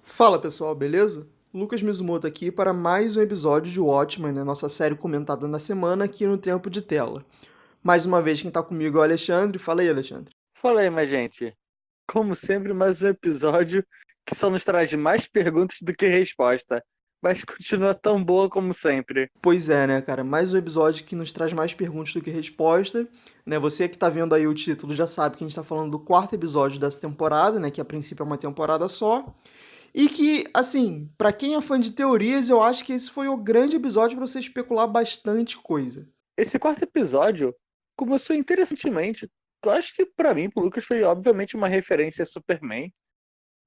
Fala pessoal, beleza? Lucas Mizumoto aqui para mais um episódio de Watchmen, né? Nossa série comentada na semana aqui no Tempo de Tela. Mais uma vez quem tá comigo é o Alexandre. Fala aí, Alexandre. Fala aí, minha gente. Como sempre, mais um episódio que só nos traz mais perguntas do que resposta, mas continua tão boa como sempre. Pois é, né, cara? Mais um episódio que nos traz mais perguntas do que resposta, né? Você que tá vendo aí o título já sabe que a gente tá falando do quarto episódio dessa temporada, né? Que a princípio é uma temporada só. E que, assim, pra quem é fã de teorias, eu acho que esse foi o grande episódio pra você especular bastante coisa. Esse quarto episódio começou interessantemente. Eu acho que pra mim, pro Lucas, foi obviamente uma referência a Superman,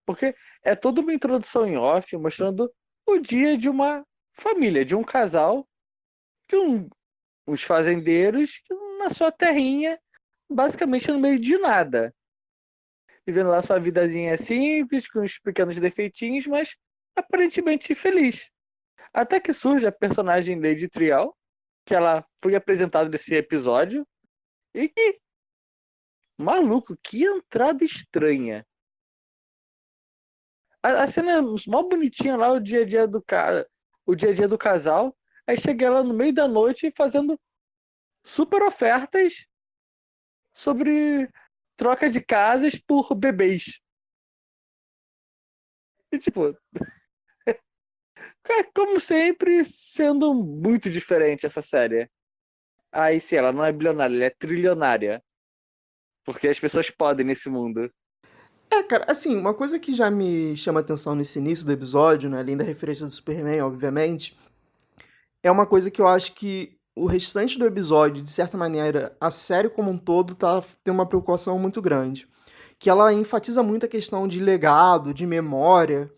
porque é toda uma introdução em off mostrando o dia de uma família, de um casal, de uns fazendeiros na sua terrinha, basicamente no meio de nada. Vivendo lá sua vidazinha simples, com uns pequenos defeitinhos, mas aparentemente feliz. Até que surge a personagem Lady Trial, que ela foi apresentada nesse episódio, e que, maluco, que entrada estranha. A cena é mó bonitinha lá, o dia a dia do cara, o dia a dia do casal, aí chega ela no meio da noite fazendo super ofertas sobre troca de casas por bebês. E tipo, como sempre, sendo muito diferente essa série. Aí sim, ela não é bilionária, ela é trilionária. Porque as pessoas podem nesse mundo. É, cara, assim, uma coisa que já me chama atenção nesse início do episódio, né, além da referência do Superman, obviamente, é uma coisa que eu acho que o restante do episódio, de certa maneira, a série como um todo, tem uma preocupação muito grande. Que ela enfatiza muito a questão de legado, de memória,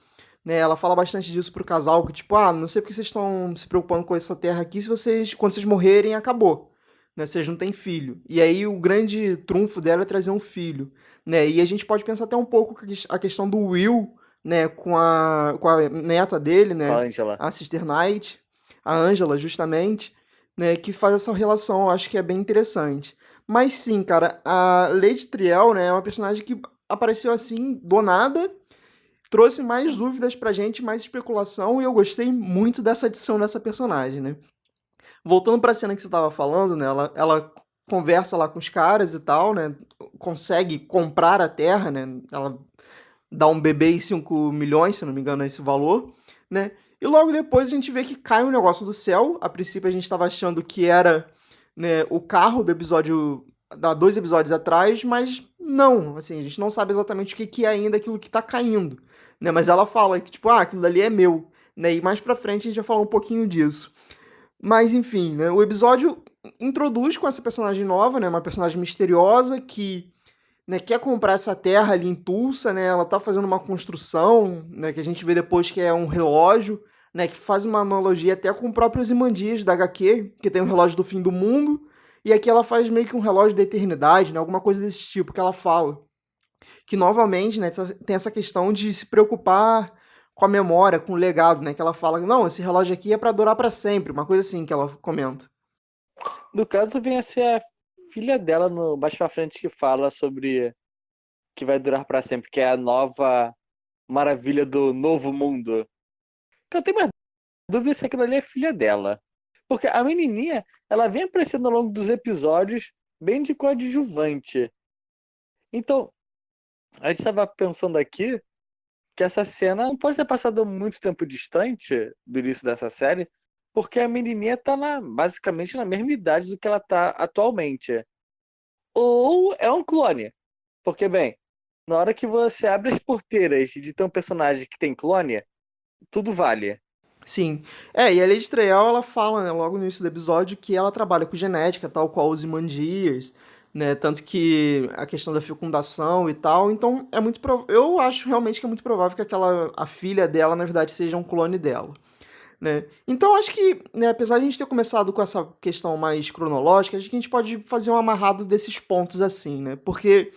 né? Ela fala bastante disso pro casal, que tipo, não sei porque vocês estão se preocupando com essa terra aqui, se vocês, quando vocês morrerem, acabou. Né? Vocês não têm filho. E aí o grande trunfo dela é trazer um filho. Né? E a gente pode pensar até um pouco a questão do Will, né, com a neta dele, Com a né, Angela. a Sister Knight, a Angela, justamente, né, que faz essa relação, eu acho que é bem interessante. Mas sim, cara, a Lady Triel, né, é uma personagem que apareceu assim, do nada, trouxe mais dúvidas pra gente, mais especulação, e eu gostei muito dessa adição dessa personagem, né. Voltando pra cena que você tava falando, né, ela conversa lá com os caras e tal, né, consegue comprar a terra, né, ela dá um bebê e 5 milhões, se não me engano é esse valor, né, e logo depois a gente vê que cai um negócio do céu. A princípio a gente estava achando que era, né, o carro do episódio, da 2 episódios atrás, mas não, assim, a gente não sabe exatamente o que, que é ainda aquilo que está caindo, né, mas ela fala que, tipo, aquilo dali é meu, né, e mais pra frente a gente vai falar um pouquinho disso. Mas enfim, né, o episódio introduz com essa personagem nova, né, uma personagem misteriosa que, né, quer comprar essa terra ali em Tulsa, né? Ela tá fazendo uma construção, né, que a gente vê depois que é um relógio, né, que faz uma analogia até com o próprio Ozymandias da HQ, que tem um relógio do fim do mundo, e aqui ela faz meio que um relógio da eternidade, né, alguma coisa desse tipo que ela fala. Que novamente, né, tem essa questão de se preocupar com a memória, com o legado, né, que ela fala, não, esse relógio aqui é para durar para sempre, uma coisa assim que ela comenta. No caso, vem a ser a filha dela no mais pra frente que fala sobre que vai durar pra sempre, que é a nova maravilha do novo mundo. Que eu tenho mais dúvida se aquilo ali é filha dela. Porque a menininha, ela vem aparecendo ao longo dos episódios bem de coadjuvante. Então, a gente estava pensando aqui que essa cena não pode ter passado muito tempo distante do início dessa série, porque a menininha tá basicamente na mesma idade do que ela tá atualmente. Ou é um clone. Porque, bem, na hora que você abre as porteiras de ter um personagem que tem clone, tudo vale. Sim. E a Lady Treyal, ela fala, né, logo no início do episódio, que ela trabalha com genética, tal qual os Imandias, né, tanto que a questão da fecundação e tal, então é muito eu acho realmente que é muito provável que a filha dela, na verdade, seja um clone dela, né. Então acho que, né, apesar de a gente ter começado com essa questão mais cronológica, acho que a gente pode fazer um amarrado desses pontos assim, né, porque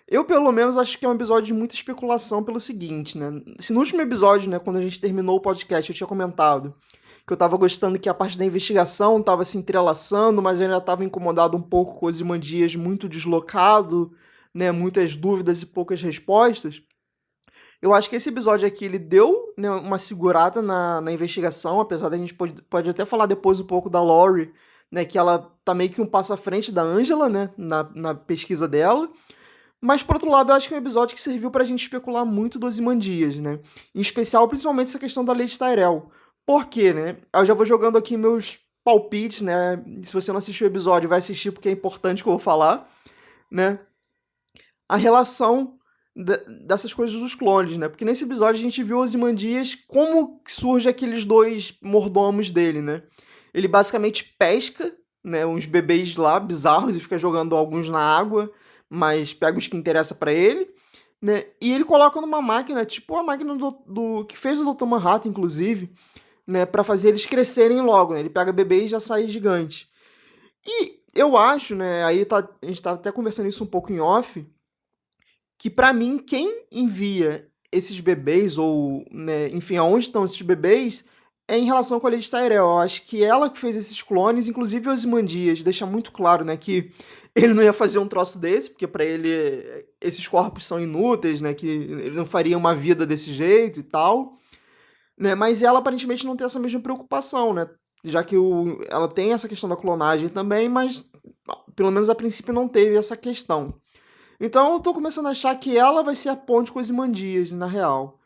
eu, pelo menos, acho que é um episódio de muita especulação pelo seguinte, né? Se no último episódio, né, quando a gente terminou o podcast, eu tinha comentado que eu tava gostando que a parte da investigação tava se entrelaçando, mas eu ainda tava incomodado um pouco com o Ozymandias muito deslocado, né, muitas dúvidas e poucas respostas. Eu acho que esse episódio aqui, ele deu, né, uma segurada na investigação, apesar da gente pode até falar depois um pouco da Laurie, né, que ela tá meio que um passo à frente da Angela, né, na pesquisa dela. Mas, por outro lado, eu acho que é um episódio que serviu pra gente especular muito dos Ozymandias, né? Em especial, principalmente, essa questão da Lady Tyrell. Por quê, né? Eu já vou jogando aqui meus palpites, né? Se você não assistiu o episódio, vai assistir porque é importante o que eu vou falar, né? A relação dessas coisas dos clones, né? Porque nesse episódio a gente viu os Ozymandias, como que surge aqueles dois mordomos dele, né? Ele basicamente pesca, né, uns bebês lá bizarros e fica jogando alguns na água, mas pega os que interessa pra ele, né? E ele coloca numa máquina, tipo a máquina do que fez o Dr. Manhattan, inclusive, né, para fazer eles crescerem logo, né? Ele pega bebê e já sai gigante. E eu acho, né, aí a gente tá até conversando isso um pouco em off, que pra mim quem envia esses bebês ou, né, enfim, aonde estão esses bebês é em relação com a Lady Tyrell. Eu acho que ela que fez esses clones, inclusive o Ozymandias, deixa muito claro, né, que ele não ia fazer um troço desse, porque pra ele esses corpos são inúteis, né, que ele não faria uma vida desse jeito e tal, né? Mas ela aparentemente não tem essa mesma preocupação, né? Já que ela tem essa questão da clonagem também, mas pelo menos a princípio não teve essa questão. Então eu tô começando a achar que ela vai ser a ponte com os Ozymandias, na real.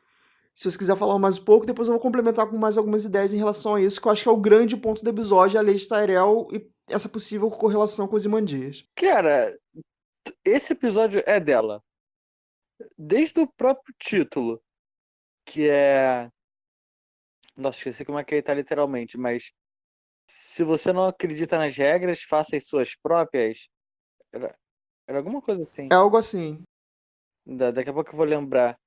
Se você quiser falar mais um pouco, depois eu vou complementar com mais algumas ideias em relação a isso, que eu acho que é o grande ponto do episódio, a Lady Tyrell e essa possível correlação com os Ozymandias. Cara, esse episódio é dela. Desde o próprio título, que é. Nossa, esqueci como é que ele tá literalmente, mas se você não acredita nas regras, faça as suas próprias. Era, era alguma coisa assim. É algo assim. Daqui a pouco eu vou lembrar.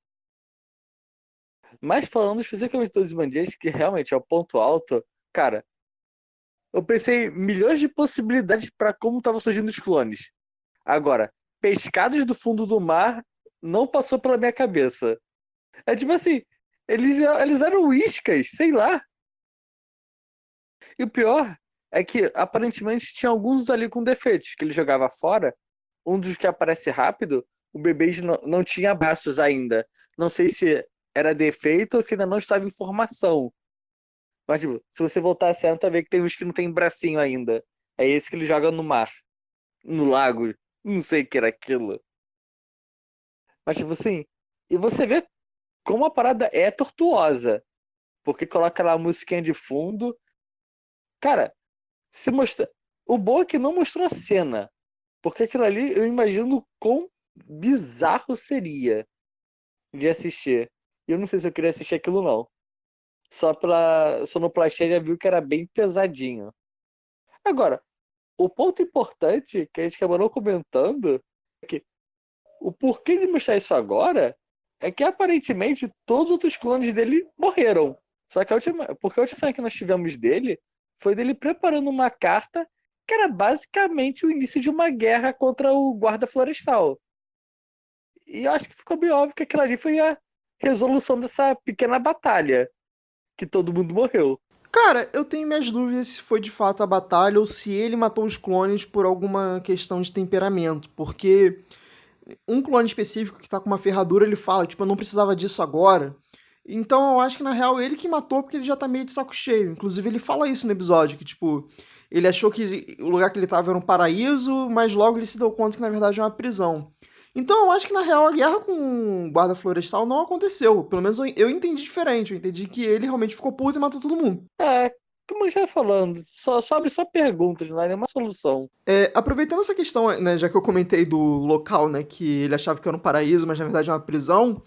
Mas falando especificamente dos Ozymandias, que realmente é o ponto alto, cara, eu pensei milhões de possibilidades para como estavam surgindo os clones. Agora, pescados do fundo do mar não passou pela minha cabeça. É tipo assim, eles eram iscas, sei lá. E o pior é que aparentemente tinha alguns ali com defeitos que ele jogava fora. Um dos que aparece rápido, o bebê não tinha braços ainda. Não sei se era defeito ou que ainda não estava em formação. Mas, tipo, se você voltar a cena, tá vendo que tem uns que não tem bracinho ainda. É esse que ele joga no mar, no lago. Não sei o que era aquilo. Mas, tipo assim, e você vê como a parada é tortuosa. Porque coloca lá a musiquinha de fundo. Cara, se mostra. O bom é que não mostrou a cena. Porque aquilo ali eu imagino quão bizarro seria de assistir. E eu não sei se eu queria assistir aquilo, não. Só pela sonoplastia já viu que era bem pesadinho. Agora, o ponto importante que a gente acabou não comentando é que o porquê de mostrar isso agora é que aparentemente todos os outros clones dele morreram. Só que porque a última cena que nós tivemos dele foi dele preparando uma carta que era basicamente o início de uma guerra contra o guarda florestal. E eu acho que ficou bem óbvio que aquilo ali foi a resolução dessa pequena batalha, que todo mundo morreu. Cara, eu tenho minhas dúvidas se foi de fato a batalha ou se ele matou os clones por alguma questão de temperamento, porque um clone específico que tá com uma ferradura, ele fala, tipo, eu não precisava disso agora. Então eu acho que na real ele que matou porque ele já tá meio de saco cheio. Inclusive ele fala isso no episódio, que tipo, ele achou que o lugar que ele tava era um paraíso, mas logo ele se deu conta que na verdade é uma prisão. Então eu acho que na real a guerra com o guarda florestal não aconteceu. Pelo menos eu entendi diferente. Eu entendi que ele realmente ficou puto e matou todo mundo. É, como eu já falando, só abre só perguntas, não é nenhuma solução. Aproveitando essa questão, né, já que eu comentei do local, né, que ele achava que era um paraíso, mas na verdade é uma prisão,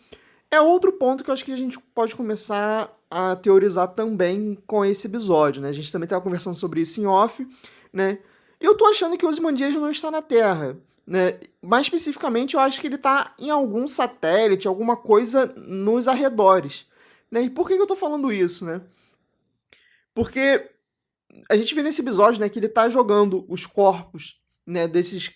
é outro ponto que eu acho que a gente pode começar a teorizar também com esse episódio, né? A gente também estava conversando sobre isso em off, né? Eu tô achando que o Ozymandias não está na Terra, né? Mais especificamente, eu acho que ele está em algum satélite, alguma coisa nos arredores, né? E por que eu tô falando isso, né? Porque a gente vê nesse episódio, né, que ele tá jogando os corpos, né, desses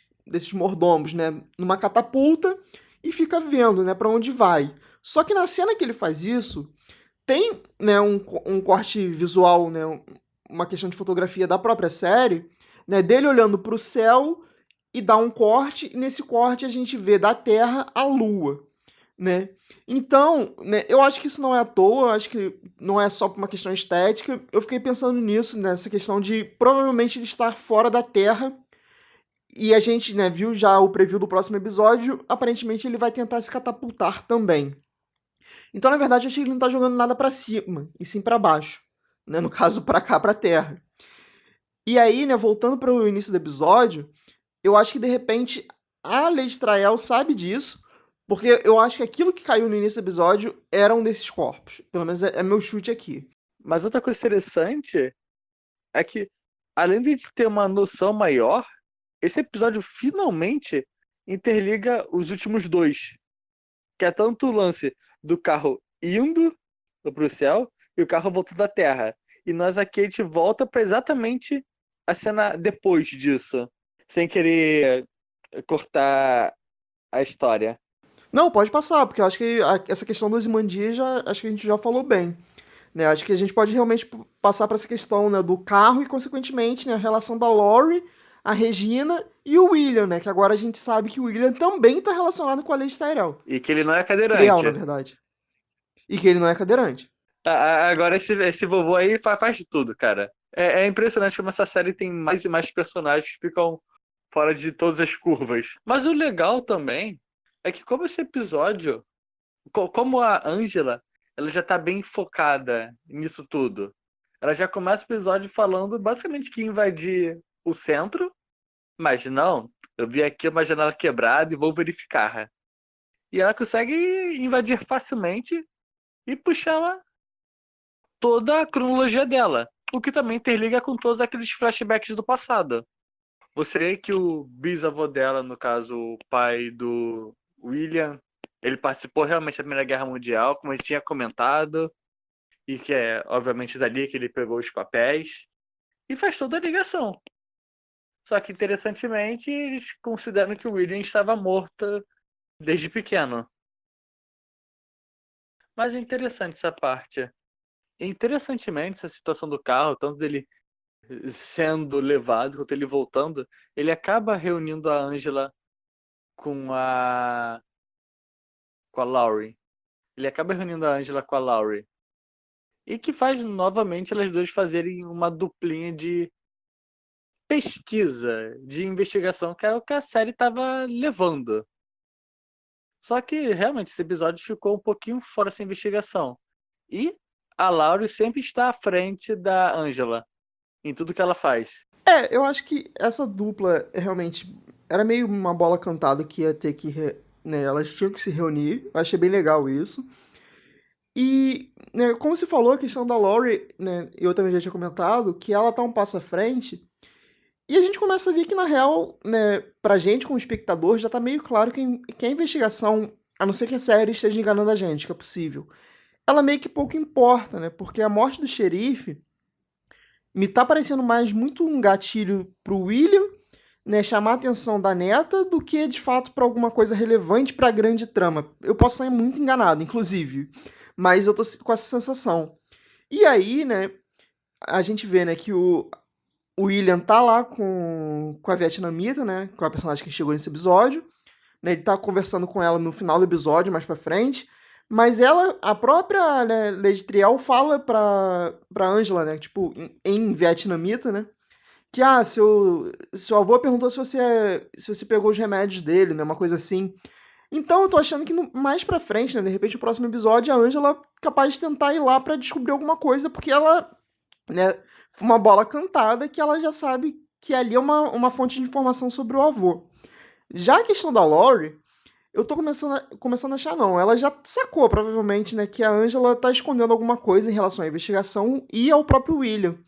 mordomos, né, numa catapulta e fica vendo, né, para onde vai. Só que na cena que ele faz isso, tem, né, um corte visual, né, uma questão de fotografia da própria série, né, dele olhando para o céu e dá um corte, e nesse corte a gente vê da Terra a Lua, né? Então, né, eu acho que isso não é à toa, eu acho que não é só por uma questão estética. Eu fiquei pensando nisso, nessa questão de provavelmente ele estar fora da Terra. E a gente, né, viu já o preview do próximo episódio. Aparentemente ele vai tentar se catapultar também. Então, na verdade, eu achei que ele não tá jogando nada pra cima, e sim pra baixo, né? No caso, pra cá, pra Terra. E aí, né, voltando para o início do episódio, eu acho que de repente a Lady Trael sabe disso, porque eu acho que aquilo que caiu no início do episódio era um desses corpos. Pelo menos é meu chute aqui. Mas outra coisa interessante é que, além de ter uma noção maior, esse episódio finalmente interliga os últimos dois. Que é tanto o lance do carro indo pro céu e o carro voltando à Terra. E nós aqui a gente volta para exatamente a cena depois disso. Sem querer cortar a história. Não, pode passar, porque eu acho que essa questão dos Imandias acho que a gente já falou bem. Né? Acho que a gente pode realmente passar para essa questão, né, do carro e, consequentemente, né, a relação da Lori, a Regina e o William, né? Que agora a gente sabe que o William também está relacionado com a Lady Tyrell. E que ele não é Trial, na cadeirante. verdade. E que ele não é cadeirante. Agora esse vovô aí faz de tudo, cara. É impressionante como essa série tem mais e mais personagens que ficam fora de todas as curvas. Mas o legal também é que como esse episódio, como a Angela, ela já tá bem focada nisso tudo. Ela já começa o episódio falando basicamente que ia invadir o centro, mas não, eu vi aqui uma janela quebrada e vou verificar. E ela consegue invadir facilmente e puxar toda a cronologia dela, o que também interliga com todos aqueles flashbacks do passado. Você vê que o bisavô dela, no caso, o pai do William, ele participou realmente da Primeira Guerra Mundial, como a gente tinha comentado, e que é, obviamente, dali que ele pegou os papéis, e faz toda a ligação. Só que, interessantemente, eles consideram que o William estava morto desde pequeno. Mas é interessante essa parte. E, interessantemente, essa situação do carro, tanto dele sendo levado quanto ele voltando, ele acaba reunindo a Angela com a Laurie. Ele acaba reunindo a Angela com a Laurie. E que faz novamente elas duas fazerem uma duplinha de pesquisa, de investigação, que é o que a série estava levando. Só que realmente esse episódio ficou um pouquinho fora dessa investigação. E a Laurie sempre está à frente da Angela em tudo que ela faz. Eu acho que essa dupla realmente era meio uma bola cantada que ia ter que. Né, elas tinham que se reunir. Eu achei bem legal isso. E, né, como você falou, a questão da Laurie, né, eu também já tinha comentado, que ela tá um passo à frente. E a gente começa a ver que, na real, né, pra gente, como espectador, já tá meio claro que a investigação, a não ser que a série esteja enganando a gente, que é possível, ela meio que pouco importa, né? Porque a morte do xerife me tá parecendo mais muito um gatilho pro William, né, chamar a atenção da neta do que, de fato, pra alguma coisa relevante pra grande trama. Eu posso estar muito enganado, inclusive, mas eu tô com essa sensação. E aí, né, a gente vê, né, que o William tá lá com a vietnamita, né? Com a personagem que chegou nesse episódio. Né, ele tá conversando com ela no final do episódio, mais pra frente. Mas ela, a própria, né, Lady Trial fala pra Angela, né? Tipo, em vietnamita, né? Que, seu avô perguntou se você pegou os remédios dele, né? Uma coisa assim. Então eu tô achando que mais pra frente, né? De repente, no próximo episódio, a Angela é capaz de tentar ir lá pra descobrir alguma coisa, porque ela, né, foi uma bola cantada que ela já sabe que ali é uma fonte de informação sobre o avô. Já a questão da Laurie, eu tô começando a achar não. Ela já sacou, provavelmente, né, que a Angela tá escondendo alguma coisa em relação à investigação e ao próprio William.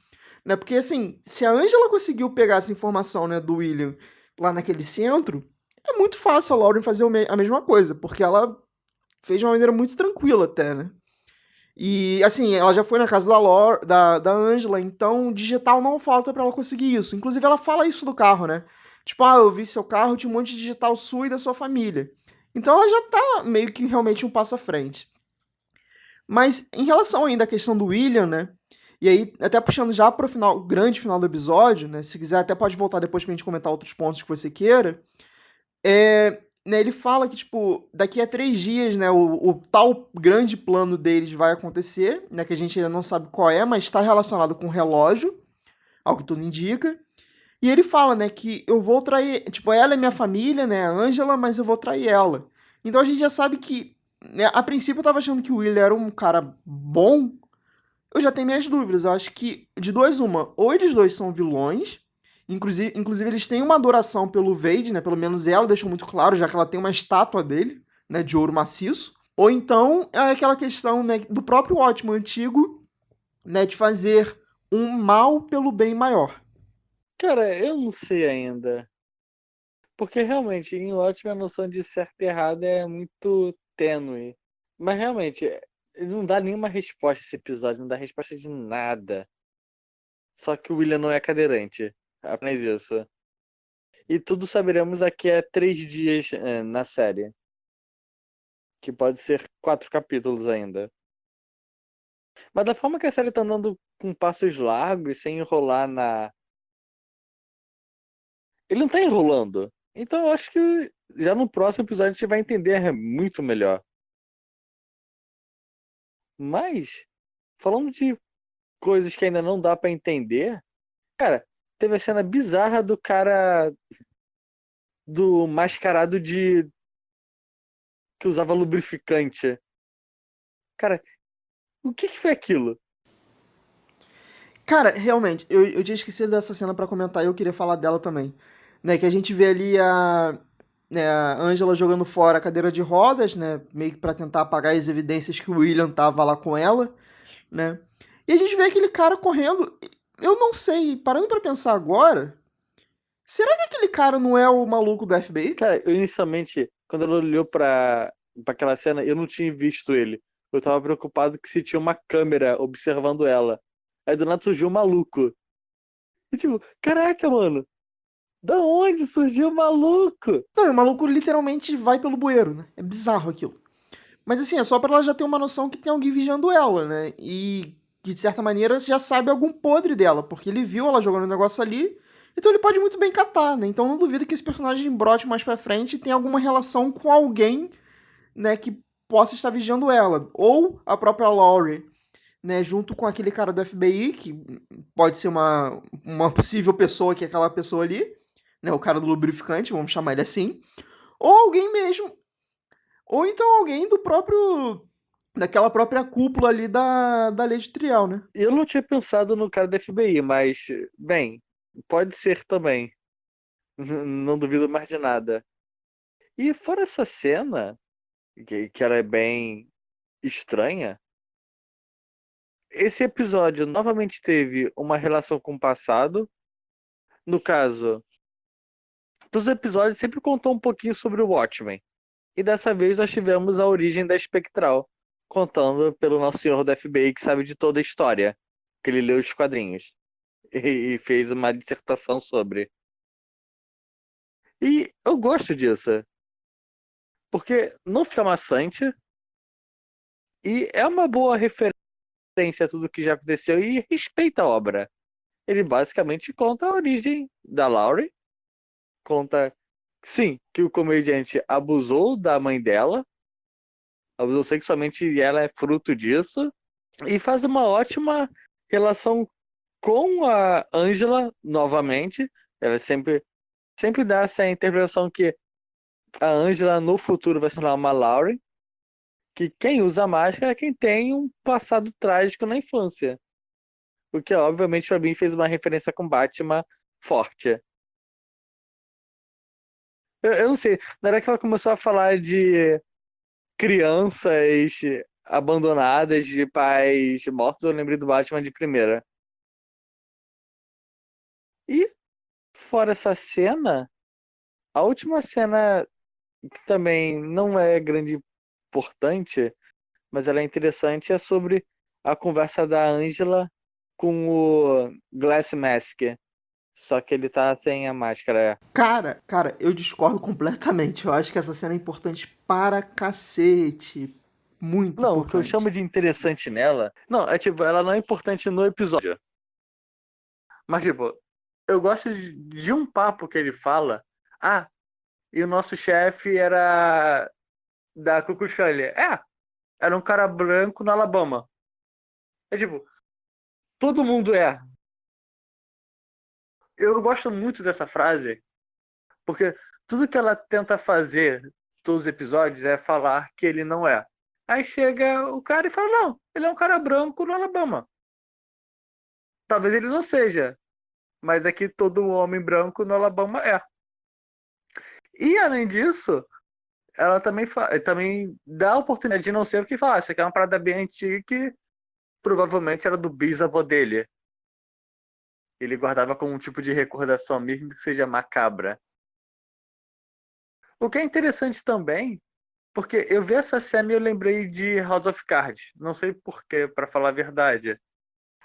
Né? Porque, assim, se a Angela conseguiu pegar essa informação, né, do William lá naquele centro, é muito fácil a Lauren fazer a mesma coisa, porque ela fez de uma maneira muito tranquila até, né? E, assim, ela já foi na casa da Angela, então digital não falta pra ela conseguir isso. Inclusive, ela fala isso do carro, né? Tipo, eu vi seu carro, tinha um monte de digital sua e da sua família. Então ela já tá meio que realmente um passo à frente. Mas em relação ainda à questão do William, né? E aí, até puxando já pro final, grande final do episódio, né? Se quiser, até pode voltar depois pra gente comentar outros pontos que você queira. Né, ele fala que, tipo, daqui a 3 dias, né, o tal grande plano deles vai acontecer, né? Que a gente ainda não sabe qual é, mas está relacionado com o relógio, ao que tudo indica. E ele fala, né, que eu vou trair. Tipo, ela é minha família, né, a Angela, mas eu vou trair ela. Então a gente já sabe que. Né, a princípio eu tava achando que o Will era um cara bom. Eu já tenho minhas dúvidas. Eu acho que de dois, uma. Ou eles dois são vilões. Inclusive eles têm uma adoração pelo Vade, né? Pelo menos ela deixou muito claro, já que ela tem uma estátua dele, né? De ouro maciço. Ou então é aquela questão, né, do próprio ótimo antigo, né? De fazer um mal pelo bem maior. Cara, eu não sei ainda. Porque realmente, em Watchmen, a noção de certo e errado é muito tênue. Mas realmente, não dá nenhuma resposta esse episódio, não dá resposta de nada. Só que o William não é cadeirante. Apenas isso. E tudo saberemos daqui a 3 dias na série. Que pode ser 4 capítulos ainda. Mas da forma que a série tá andando com passos largos, sem enrolar na. Ele não tá enrolando. Então eu acho que já no próximo episódio a gente vai entender muito melhor. Mas, falando de coisas que ainda não dá pra entender, cara, teve a cena bizarra do cara do mascarado de que usava lubrificante. Cara, o que foi aquilo? Cara, realmente, eu tinha esquecido dessa cena pra comentar e eu queria falar dela também. Né, que a gente vê ali a Angela jogando fora a cadeira de rodas, né? Meio que pra tentar apagar as evidências que o William tava lá com ela, né? E a gente vê aquele cara correndo. Eu não sei, parando pra pensar agora, será que aquele cara não é o maluco do FBI? Cara, eu inicialmente, quando ela olhou pra aquela cena, eu não tinha visto ele. Eu tava preocupado que se tinha uma câmera observando ela. Aí do nada surgiu um maluco. E tipo, caraca, mano, da onde surgiu o maluco? Não, e o maluco literalmente vai pelo bueiro, né? É bizarro aquilo. Mas assim, é só pra ela já ter uma noção que tem alguém vigiando ela, né? E que de certa maneira já sabe algum podre dela, porque ele viu ela jogando o negócio ali, então ele pode muito bem catar, né? Então não duvido que esse personagem brote mais pra frente e tenha alguma relação com alguém, né, que possa estar vigiando ela. Ou a própria Laurie, né, junto com aquele cara do FBI, que pode ser uma possível pessoa que é aquela pessoa ali, né, o cara do lubrificante, vamos chamar ele assim. Ou alguém mesmo ou então alguém do próprio. Daquela própria cúpula ali da Lei de Trial, né? Eu não tinha pensado no cara da FBI, mas, bem, pode ser também. Não duvido mais de nada. E fora essa cena, que ela é bem estranha, esse episódio novamente teve uma relação com o passado. No caso, todos os episódios sempre contou um pouquinho sobre o Watchmen. E dessa vez nós tivemos a origem da Espectral, contando pelo nosso senhor do FBI que sabe de toda a história, que ele leu os quadrinhos e fez uma dissertação sobre. E eu gosto disso, porque não fica maçante e é uma boa referência a tudo que já aconteceu e respeita a obra. Ele basicamente conta a origem da Laurie, conta, sim, que o comediante abusou da mãe dela, abusou sexualmente e ela é fruto disso, e faz uma ótima relação com a Angela novamente. Ela sempre dá essa interpretação que a Angela no futuro vai se tornar uma Laurie, que quem usa máscara é quem tem um passado trágico na infância. O que, obviamente, pra mim fez uma referência com Batman forte. Eu não sei, na hora que ela começou a falar de crianças abandonadas de pais mortos, eu lembrei do Batman de primeira. E, fora essa cena, a última cena, que também não é grande importante, mas ela é interessante, é sobre a conversa da Angela com o Glass Mask. Só que ele tá sem a máscara. Cara, eu discordo completamente. Eu acho que essa cena é importante para cacete. Muito Não, o que eu importante. chamo de interessante nela. Não, é tipo, ela não é importante no episódio. Mas, tipo, eu gosto de um papo que ele fala. Ah, e o nosso chefe era da Ku Klux Klan. Era um cara branco no Alabama. É tipo, todo mundo é. Eu gosto muito dessa frase, porque tudo que ela tenta fazer todos os episódios é falar que ele não é. Aí chega o cara e fala, não, ele é um cara branco no Alabama. Talvez ele não seja, mas é que todo homem branco no Alabama é. E além disso, ela também dá a oportunidade de não ser o que falar. Isso aqui é uma parada bem antiga que provavelmente era do bisavô dele. Ele guardava como um tipo de recordação, mesmo que seja macabra. O que é interessante também, porque eu vi essa cena e eu lembrei de House of Cards. Não sei porquê, para falar a verdade.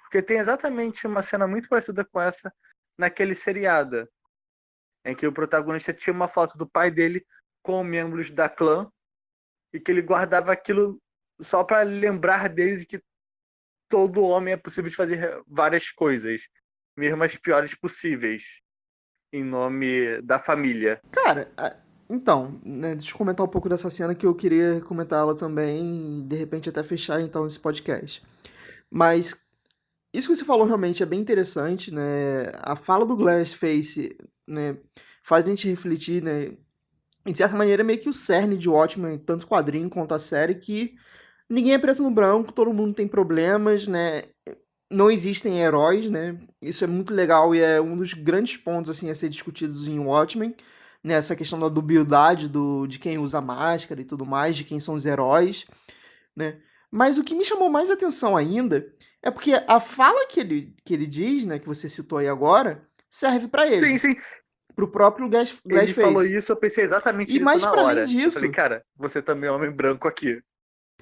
Porque tem exatamente uma cena muito parecida com essa naquele seriado, em que o protagonista tinha uma foto do pai dele com membros da clã e que ele guardava aquilo só para lembrar dele de que todo homem é possível de fazer várias coisas, mesmo as piores possíveis, em nome da família. Cara, então, né, deixa eu comentar um pouco dessa cena que eu queria comentar ela também, e de repente até fechar então esse podcast. Mas isso que você falou realmente é bem interessante, né? A fala do Glassface, né, faz a gente refletir, né, de certa maneira meio que o cerne de Watchmen, tanto o quadrinho quanto a série, que ninguém é preto no branco, todo mundo tem problemas, né? Não existem heróis, né? Isso é muito legal e é um dos grandes pontos assim a ser discutidos em Watchmen, né? Essa questão da dubiedade de quem usa máscara e tudo mais, de quem são os heróis, né? Mas o que me chamou mais atenção ainda é porque a fala que ele diz, né, que você citou aí agora, serve para Sim, ele, sim. pro próprio Ele falou Glassface. isso, eu pensei exatamente E nisso mais na para além hora. Eu falei, disso, cara, você também é homem branco aqui.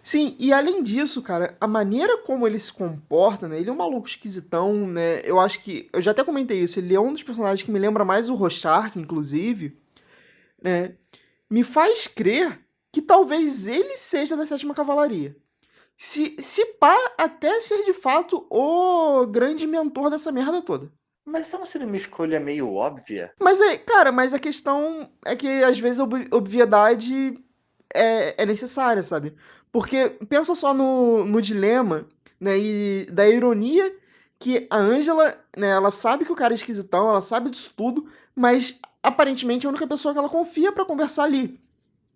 sim, e além disso, cara, a maneira como ele se comporta, né? Ele é um maluco esquisitão, né? Eu acho que. Eu já até comentei isso, ele é um dos personagens que me lembra mais o Rorschach, inclusive, né? Me faz crer que talvez ele seja da Sétima Cavalaria. Se pá, até ser de fato o grande mentor dessa merda toda. Mas isso não seria uma escolha meio óbvia? Mas é, cara, mas a questão é que às vezes a obviedade é necessária, sabe? Porque pensa só no dilema, né, e da ironia que a Angela, né, ela sabe que o cara é esquisitão, ela sabe disso tudo, mas aparentemente é a única pessoa que ela confia pra conversar ali,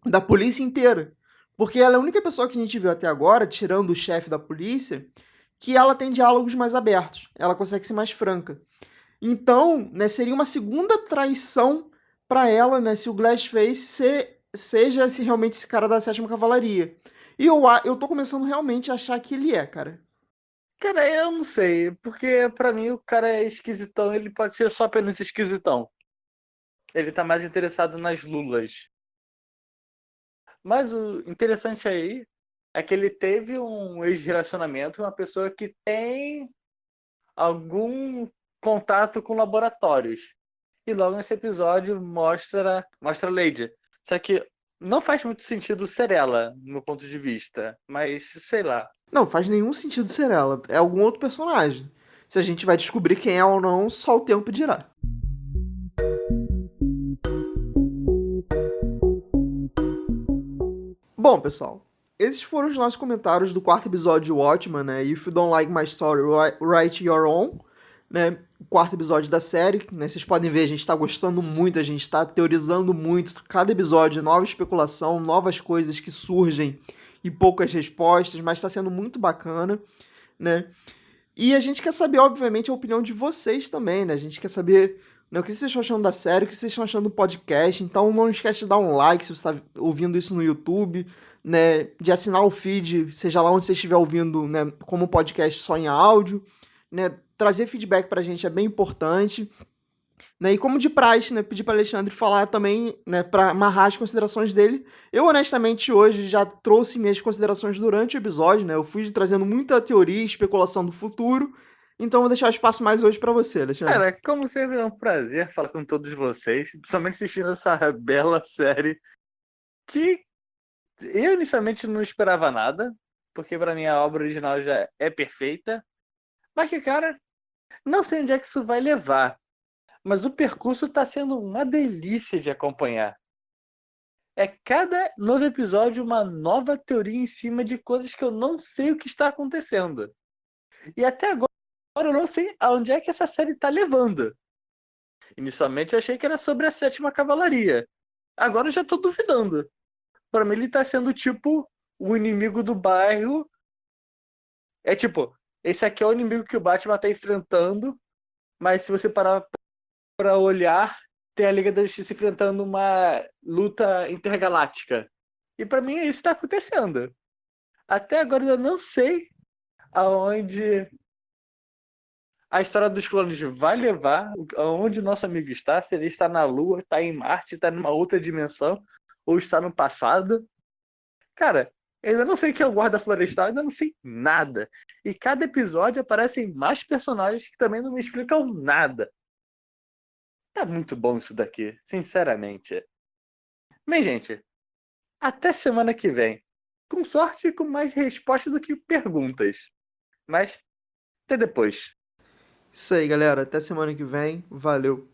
da polícia inteira. Porque ela é a única pessoa que a gente viu até agora, tirando o chefe da polícia, que ela tem diálogos mais abertos, ela consegue ser mais franca. Então, né, seria uma segunda traição pra ela, né, se o Glassface seja realmente esse cara da Sétima Cavalaria. E eu tô começando realmente a achar que ele é, cara. Cara, eu não sei, porque pra mim o cara é esquisitão, ele pode ser só apenas esquisitão. Ele tá mais interessado nas lulas. Mas o interessante aí é que ele teve um ex-relacionamento, uma pessoa que tem algum contato com laboratórios. E logo nesse episódio mostra a Lady. Só que não faz muito sentido ser ela, no meu ponto de vista. Mas sei lá. Não, faz nenhum sentido ser ela. É algum outro personagem. Se a gente vai descobrir quem é ou não, só o tempo dirá. Bom, pessoal, esses foram os nossos comentários do quarto episódio de Watchmen, né? If you don't like my story, write your own, né? O quarto episódio da série, né? Vocês podem ver, a gente tá gostando muito, a gente tá teorizando muito. Cada episódio, nova especulação, novas coisas que surgem e poucas respostas, mas tá sendo muito bacana, né? E a gente quer saber, obviamente, a opinião de vocês também, né? A gente quer saber, né, o que vocês estão achando da série, o que vocês estão achando do podcast. Então não esquece de dar um like se você está ouvindo isso no YouTube, né? De assinar o feed, seja lá onde você estiver ouvindo, né? Como podcast só em áudio, né? Trazer feedback pra gente é bem importante. Né? E como de praxe, né, pedir para Alexandre falar também, né, para amarrar as considerações dele. Eu, honestamente, hoje já trouxe minhas considerações durante o episódio, né? Eu fui trazendo muita teoria e especulação do futuro. Então, vou deixar o espaço mais hoje para você, Alexandre. Cara, como sempre é um prazer falar com todos vocês, principalmente assistindo essa bela série que Eu inicialmente não esperava nada, porque pra mim a obra original já é perfeita. Mas que, cara, não sei onde é que isso vai levar. Mas o percurso tá sendo uma delícia de acompanhar. É cada novo episódio uma nova teoria em cima de coisas que eu não sei o que está acontecendo. E até agora eu não sei aonde é que essa série está levando. Inicialmente eu achei que era sobre a Sétima Cavalaria. Agora eu já tô duvidando. Pra mim ele tá sendo tipo o inimigo do bairro. É tipo, esse aqui é o inimigo que o Batman tá enfrentando, mas se você parar pra olhar, tem a Liga da Justiça enfrentando uma luta intergaláctica. E pra mim é isso que tá acontecendo. Até agora eu não sei aonde a história dos clones vai levar, aonde o nosso amigo está, se ele está na Lua, está em Marte, está numa outra dimensão, ou está no passado. Cara, eu ainda não sei quem é o guarda florestal, ainda não sei nada. E cada episódio aparecem mais personagens que também não me explicam nada. Tá muito bom isso daqui, sinceramente. Bem, gente, até semana que vem. Com sorte, com mais respostas do que perguntas. Mas até depois. Isso aí, galera. Até semana que vem. Valeu.